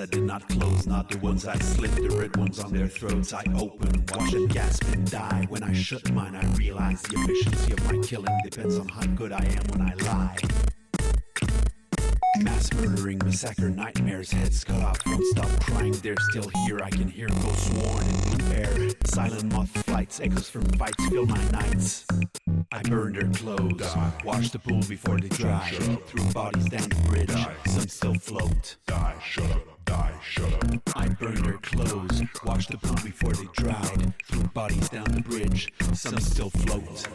I did not close, not the ones I slit, the red ones on their throats I open, watch them gasp and die. When I shut mine I realize the efficiency of my killing depends on how good I am when I lie. Mass murdering, massacre, nightmares, heads cut off, won't stop crying, they're still here. I can hear ghosts warn in blue air, silent moth flights, echoes from fights fill my nights. I burned their clothes, washed the pool before they dry, threw bodies down the bridge, some still float. Die, shut up, die, shut up. I burned their clothes, washed the pool before they dried, threw bodies down the bridge, some still float.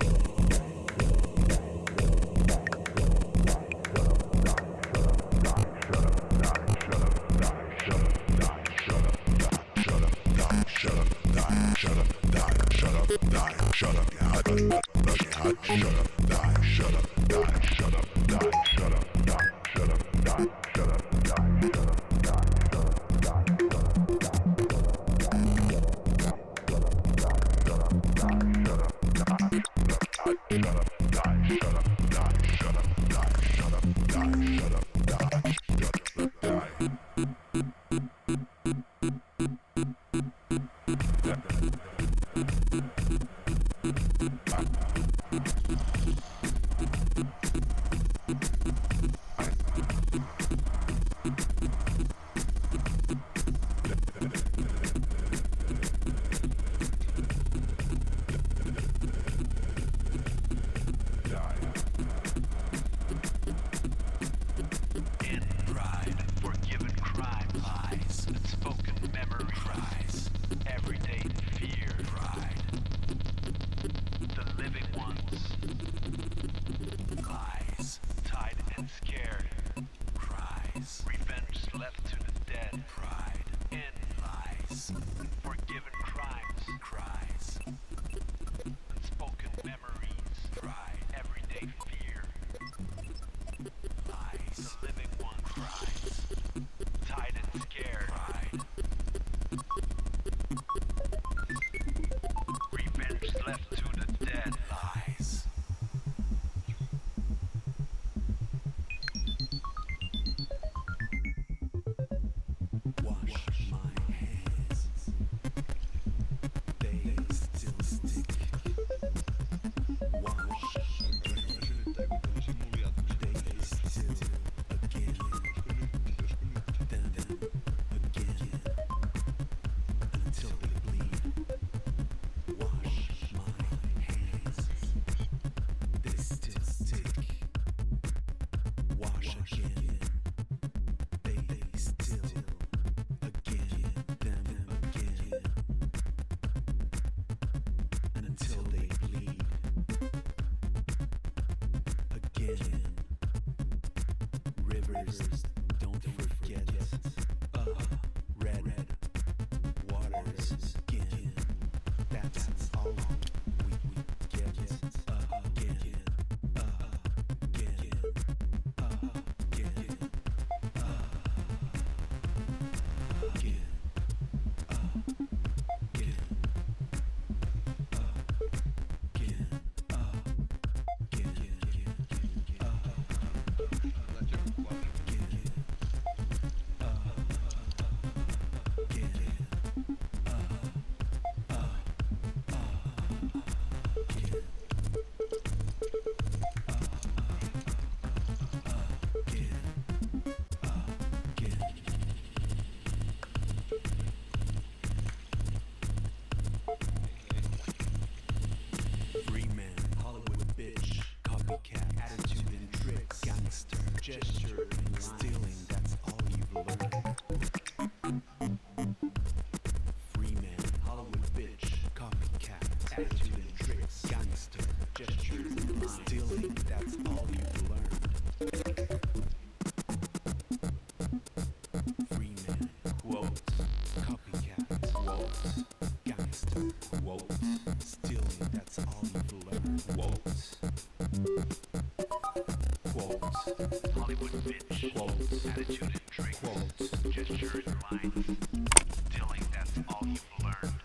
Gesture and stealing, that's all you've learned. Free man, Hollywood bitch, copycat, attitude and tricks, gangster, gestures and lines. Stealing, that's all you've learned. Free man, quotes, copycat, quotes, gangster, quotes, stealing, that's all you've learned. Quotes. Hollywood bitch, quotes, attitude and tricks, quotes, gesture and lines, stealing, that's all you've learned.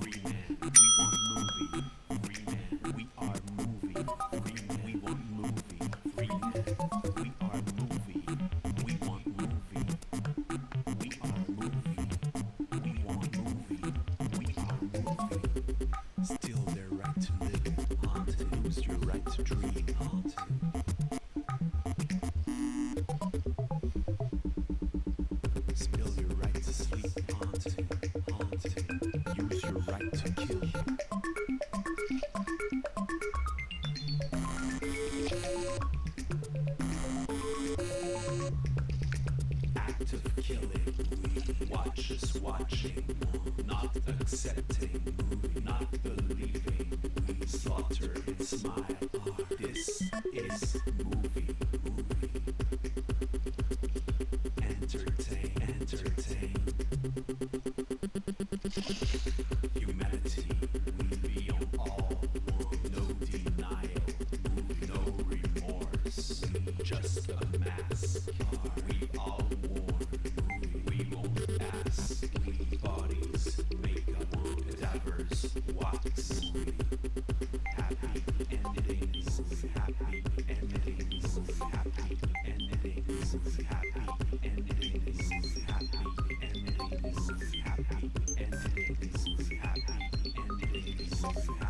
Free man, we want movie. Free man, we are movie. Free man, we want movie. Free man, we are movie. act of killing. Watch us watching, not accepting, not believing. Slaughter and smile. This is movie. Entertain. Humanity, beyond all. No denial, no remorse. Just a mask. We all warn. We won't ask. Bodies, makeup, cadavers, wax. Happy endings. Happy endings. Happy endings. Happy endings. Happy endings. Happy endings. Happy endings.